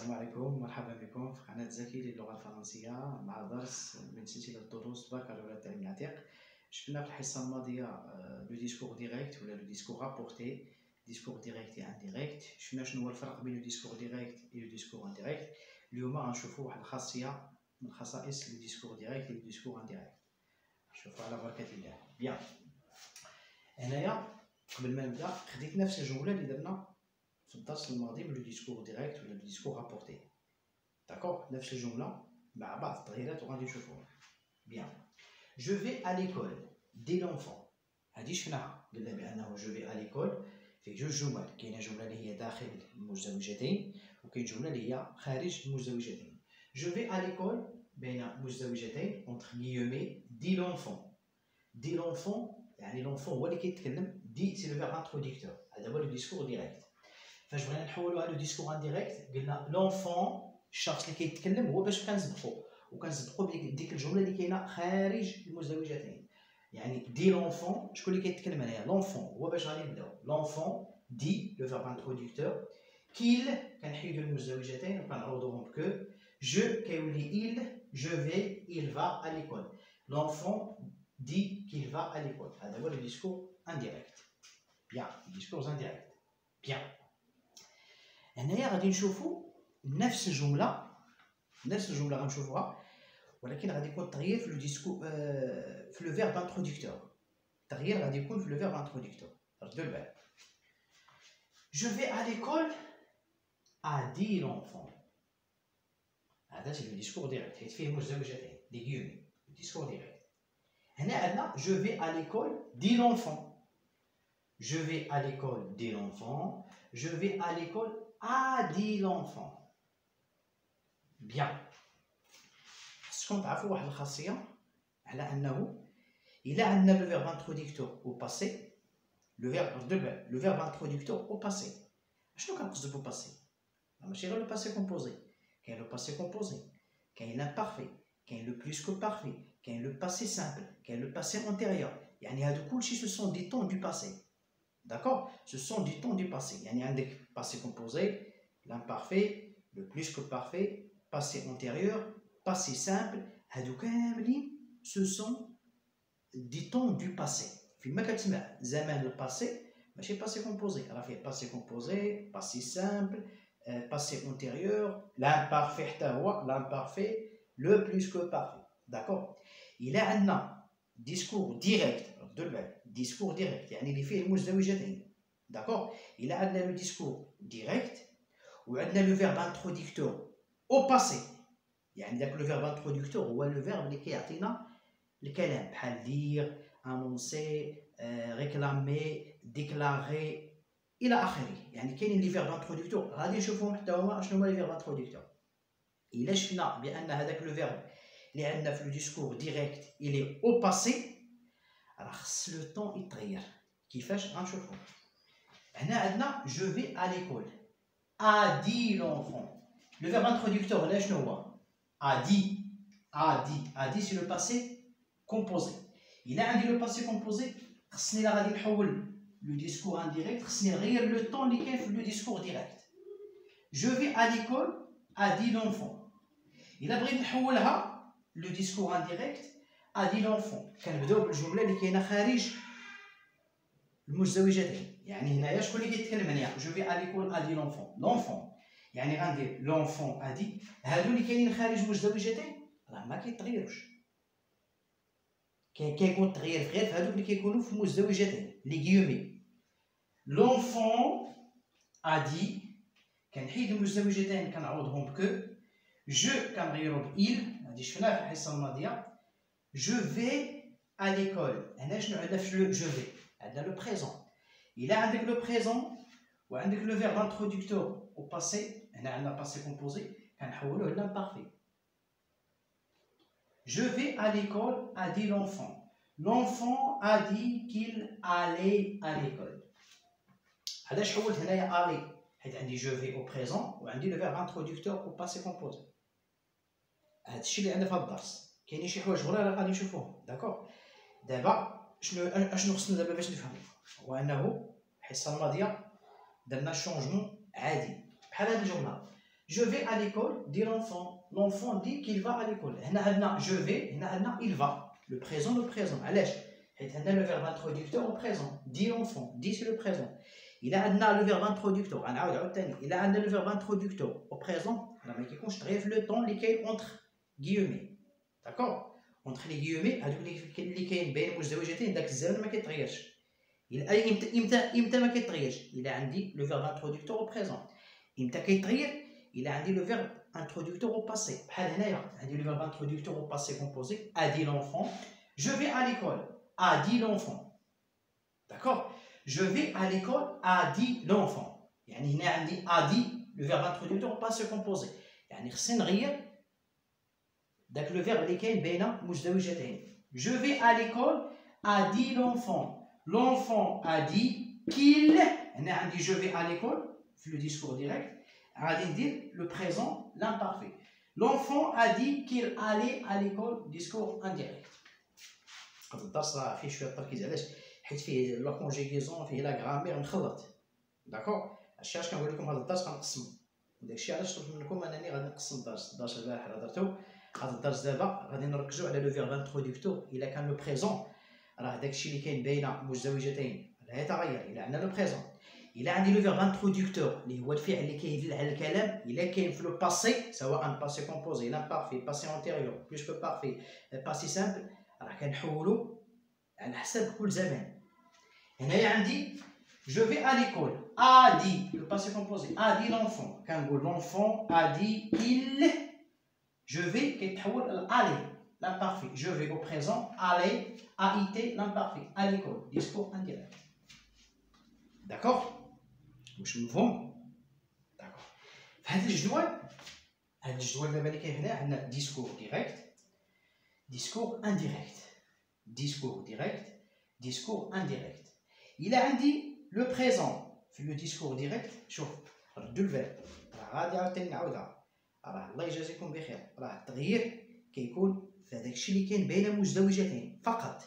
السلام عليكم، مرحبا بكم في قناة زكي للغة الفرنسية مع درس من سلسلة دروس بكالوريا التعليم العتيق. شفنا في الحصة الماضية لو ديسكور ديريكت ولا لو ديسكور رابورتي، ديسكور ديريكت و انديريكت. شفنا شنو هو الفرق بين لو ديسكور ديريكت و لو ديسكور انديريكت. اليوم غنشوفو واحد الخاصية من خصائص لو ديسكور ديريكت و لو ديسكور انديريكت. شوفوا على بركة الله. بيان، هنايا قبل ما نبدا خديت نفس الجملة اللي درنا في الدرس الماضي بلو ديسكور ديريكت ولا لو ديسكور رابورتي. داكوغ، نفس الجملة مع بعض التغييرات وغادي نشوفوها. بيان، جو في ا ليكول دي لونفون. هادي شفناها، قلنا بأنه جو في ا ليكول فيه جوج جمل. كاينة جملة اللي هي داخل المزدوجتين وكاين جملة اللي هي خارج المزدوجتين. جو في ا ليكول بين مزدوجتين اونتر غيومي دي لونفون. دي لونفون يعني لونفون هو اللي كيتكلم، دي سي لو فيرب انتروديكتور. هذا هو لو ديسكور ديريكت. فاش بغينا نحولوها لو ديسكور انديريكت قلنا لونفون الشخص اللي كيتكلم هو باش كنسبقو بديك الجمله اللي كاينه خارج المزدوجتين. يعني دي لونفون، شكون اللي كيتكلم هنايا؟ لونفون. هو باش غادي نبداو لونفون دي لو فيرب انتروديكتور. كيل كنحيدو المزدوجتين وكنعوضوهم بكو. جو كيولي il، je vais il va à l'école. L'enfant dit qu'il va à l'école. هذا هو le discours indirect. Bien, le discours indirect. Bien. هنايا غادي نشوفو نفس الجملة غنشوفوها، ولكن غادي يكون التغيير في لو ديسكور في لو فيرب انتروديكتور. التغيير غادي يكون في لو فيرب انتروديكتور. ردوا البال. جو في à l'école a dit l'enfant. هذا سي لو ديسكور ديريكت حيت فيه مزدوجتين لي غيومي. لو ديسكور ديريكت. هنا عندنا جو في à l'école dit l'enfant. Je vais à l'école dit l'enfant. Je vais à l'école a dit l'enfant. Bien. خصكم تعرفوا واحد الخاصية على أنه إلا عندنا لو فيرب انتروديكتور أو باسي، لو فيرب انتروديكتور أو باسي. شنو كنقصدو بو باسي؟ ماشي غير لو باسي كومبوزي، كاين لو باسي كومبوزي، كاين لامبارفي، كاين لو بلوس كو بارفي، كاين لو باسي سامبل، كاين لو باسي أونتيريور. يعني هادو كلشي سو سون دي طون دو باسي. D'accord? Ce sont du temps du passé. Il y a un passé composé, l'imparfait, le plus que parfait, passé antérieur, passé simple. Ce sont des temps du passé. فيما كتسمع زمان الباسي ماشي passé composé. راه فيه passé composé, passé simple, passé antérieur, l'imparfait حتى هو l'imparfait, le plus que parfait. D'accord? Il a عندنا discours direct. discours direct يعني اللي فيه المزدوجتين. داكوغ. الى عندنا لو ديسكور ديريكت وعندنا لو فيرب انتروديكتور او باسي. يعني داك لو فيرب انتروديكتور هو لو فيرب اللي كيعطينا الكلام بحال دير، انونسي، ريكلامي، ديكلاري الى اخره. يعني كاينين لي فيرب انتروديكتور غادي نشوفوهم حتى هما شنو هما لي فيرب انتروديكتور. الى شفنا بان هذاك لو فيرب اللي عندنا في لو ديسكور ديريكت الي او باسي، راه خص لو طون يتغير. كيفاش؟ غنشوفو. هنا عندنا جو في à l'école a dit l'enfant. Le verbe introducteur هنا شنو هو؟ a dit c'est le passé composé. إلا عندي لو باسي كومبوزي خصني إلا غادي نحول لو ديسكور انديريكت خصني نغير لو طون اللي كاين في لو ديسكور ديريكت. جو في à l'école a dit l'enfant. إلا بغيت نحولها لو ديسكور انديريكت a dit l'enfant كنبداو بالجملة اللي كاينة خارج المزدوجتين. يعني هنايا شكون اللي كيتكلم هنايا؟ جو في ا ليكول ا دي لونفون. يعني غندير لونفون ا دي. هادو اللي كاينين خارج المزدوجتين راه ما كيتغيروش. كيكون التغيير غير في هادوك اللي كيكونوا في المزدوجتين لي غيومي. لونفون ا دي كنحيد المزدوجتين كنعوضهم بكو. جو كنغيرو ب il، هادي شفناها في الحصه الماضيه. جو في ا ليكول. هنا شنو عندنا في جو في؟ عندنا لو بريزون. إلا عندك لو بريزون وعندك لو فيرب انتروديكتور او باسي، هنا عندنا باسي كومبوزي كنحولوه لامبارفي. Je vais à l'école a dit l'enfant. L'enfant a dit qu'il allait à l'école. علاش حولت هنايا aller؟ حيت عندي جو في او بريزون وعندي لو فيرب انتروديكتور او باسي كومبوزي. هادشي اللي عندنا في هاد الدرس. كاينين شي حوايج اخرى راه غادي نشوفوهم. داكوغ. دابا اشنو خصنا دابا باش نفهمو؟ هو انه الحصه الماضيه درنا شونجمون عادي بحال هاد الجمله. je vais à l'école dit l'enfant. L'enfant dit qu'il va à l'école. هنا عندنا je vais, هنا عندنا il va. Le présent. علاش؟ حيت عندنا le verbe introducteur au présent. Dit l'enfant. Dit c'est le présent. Il a عندنا le verbe introducteur. غنعاود ثاني. Il a عندنا le verbe introducteur au présent. راه ما كيكونش تغير في le temps اللي كاين entre guillemets. D'accord? Entre les guillemets هذوك اللي كاين بين مزدوجتين داك الزمن ما كيتغيرش. امتى ما كيتغيرش؟ إلا عندي le verbe introducteur au présent. امتى كيتغير؟ إلا عندي le verbe introducteur au passé. بحال هنايا عندي le verbe introducteur au passé composé. A dit l'enfant. Je vais à l'école. A dit l'enfant. D'accord? Je vais à l'école. A dit l'enfant. يعني هنا عندي a dit le verbe introducteur au passé composé. يعني خصني نغير داك le verbe اللي كاين بين مزدوجتين. Je vais à l'école. A dit l'enfant. L'enfant a dit qu'il. هنا عندي je vais à l'école في le discours direct. غادي ندير le présent l'imparfait. L'enfant a dit qu'il allait à l'école. Discours indirect. هذا الدرس راه فيه شويه تركيز. علاش؟ حيت فيه لا كونجيغيزون فيه لا غرامير مخلط. داكور؟ هادشي علاش كنقول لكم هذا الدرس غنقسمو. وداكشي علاش طلبت منكم انني غادي نقسم الدرس البارح راه درتو. هذا الدرس دابا غادي نركزوا على لو فيرب انتروديكتور. الا كان لو بريزون راه داكشي اللي كاين بين مزدوجتين لا يتغير. الا عندنا لو بريزون الا عندي لو فيرب انتروديكتور اللي هو الفعل اللي كيدل على الكلام الا كاين في لو باسي سواء باسي كومبوزي لامبارفي باسي انتيريور بلوس كو بارفي باسي سامبل راه كنحولو على حسب كل زمان. هنايا عندي je vais à l'école. A dit le passé composé. A dit l'enfant. كنقول l'enfant a dit qu'il. Je vais كيتحول ل aller l'imparfait. Je vais au présent aller AIT l'imparfait à l'école. Discours indirect. D'accord? واش مفهوم؟ داكور. في هاد الجدول دابا اللي كاين هنا عندنا ديسكور ديريكت ديسكور انديريكت ديسكور ديريكت ديسكور انديريكت. الى عندي لو بريزون في لو ديسكور ديريكت شوف ردوا الفيرب راه غادي عاوتاني نعاودها راه الله يجازيكم بخير راه التغيير كيكون في داكشي اللي كاين بين مزدوجتين فقط.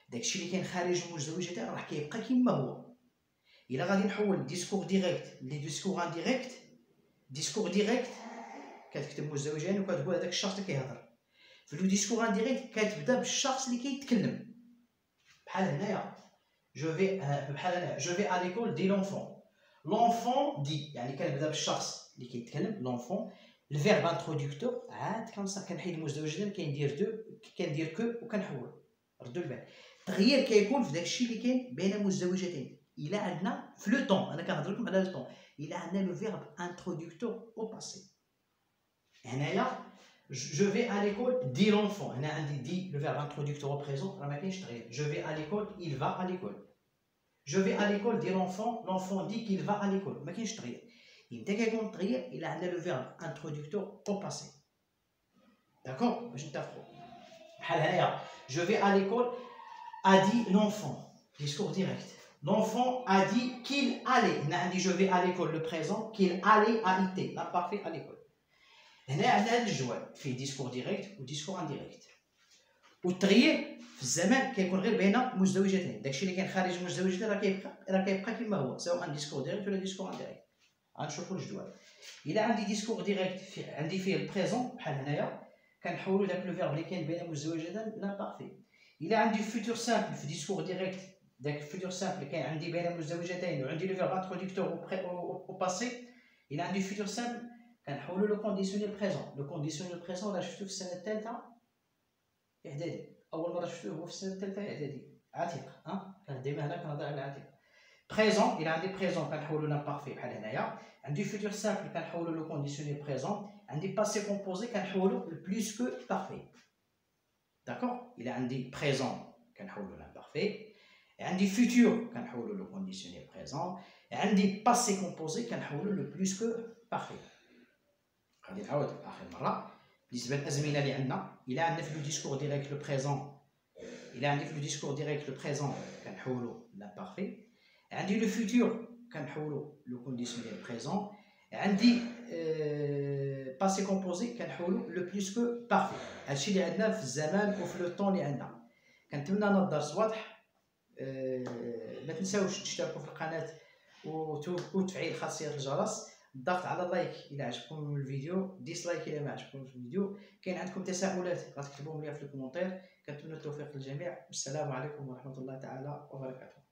داكشي اللي كاين خارج المزدوجتين راه كيبقى كيما هو. إلا غادي نحول ديسكور ديريكت لديسكور انديريكت ديسكور ديريكت كتكتب مزدوجين وكتقول هذاك الشخص اللي كيهضر. في لو ديسكور انديريكت كتبدا بالشخص اللي كيتكلم. بحال هنايا جو في à l'école دي لونفون. لونفون دي يعني كنبدا بالشخص اللي كيتكلم لونفون. الفيرب انتروديكتور عاد كنحيد المزدوجين كندير كو وكنحول. ردوا البال التغيير كيكون في داكشي اللي كاين بين مزدوجتين. إلا عندنا في لو طون انا كنهضر لكم على لو طون إلا عندنا لو فيرب انتروديكتور او باسي. هنايا جو في à l'école دي لونفون. هنا عندي دي لو فيرب انتروديكتور او بريزون راه ما كاينش تغيير. جو في à l'école il va à l'école. جو في à l'école دي لونفون. لونفون دي qu'il va à l'école ما كاينش تغيير. امتى كيكون التغيير؟ إلا عندنا لو فيرب انتروديكتور او باسي. داكور باش نتفقوا. بحال هنايا جو في à l'école a dit l'enfant. Discours direct. L'enfant a dit qu'il allait. هنا عندي je vais à l'école le présent qu'il allait à IT l'imparfait à l'école. هنا عندنا هاد الجواب فيه ديسكور ديريكت وديسكور انديريكت. والتغيير في الزمان كيكون غير بين مزدوجتين. داكشي اللي كاين خارج المزدوجتين راه كيبقى كما هو سواء ديسكور ديريكت ولا ديسكور انديريكت. غنشوفوا الجدول. الا عندي ديسكور ديريكت عندي فيه البريزون بحال هنايا كنحولوا داك لو فيرب اللي كاين بين مزدوجتين لامبارفي. الا عندي فيتور سامبل في ديسكور ديريكت داك الفيتور سامبل كاين عندي بين مزدوجتين وعندي لو فيرب انتروديكتور او باسي. الا عندي فيتور سامبل كنحولوا لو كونديسيونيل بريزون. لو كونديسيونيل بريزون راه شفتوه في السنه الثالثه اعدادي. اول مره شفتوه هو في السنه الثالثه اعدادي. عتيق كان ديما هنا كنهضر على عتيق. بريزون الا عندي بريزون كنحولوا لامبارفي بحال هنايا. عندي فيتور سامبل كنحولوا لو كونديسيونيل بريزون. عندي باسي كومبوزي كنحولوا بلوس كو بارفي. داكور. الا عندي بريزون كنحولوا لامبارفي. عندي فيتور كنحولوا لو كونديسيونيل بريزون. عندي باسي كومبوزي كنحولوا لو بلوس كو بارفي. غادي نعاود اخر مره بالنسبه للازمنه اللي عندنا. الا عندنا في لو ديسكور ديريكت لو بريزون الا عندي في لو ديسكور ديريكت لو بريزون كنحولوا لامبارفي. عندي لو فيتور كنحولوا لو كونديسيونيل بريزون. عندي باسي كومبوزي كنحولوا لو بلوس كو بارفي. هادشي اللي عندنا في الزمان وفي لو طون اللي عندنا. كنتمنى ان الدرس واضح. ما تنساوش تشتركوا في القناه وتفعيل خاصيه الجرس. الضغط على اللايك الى عجبكم الفيديو، ديسلايك الى ما عجبكمش الفيديو. كاين عندكم تساؤلات غتكتبوهم لي في الكومونتير. كنتمنى التوفيق للجميع. والسلام عليكم ورحمه الله تعالى وبركاته.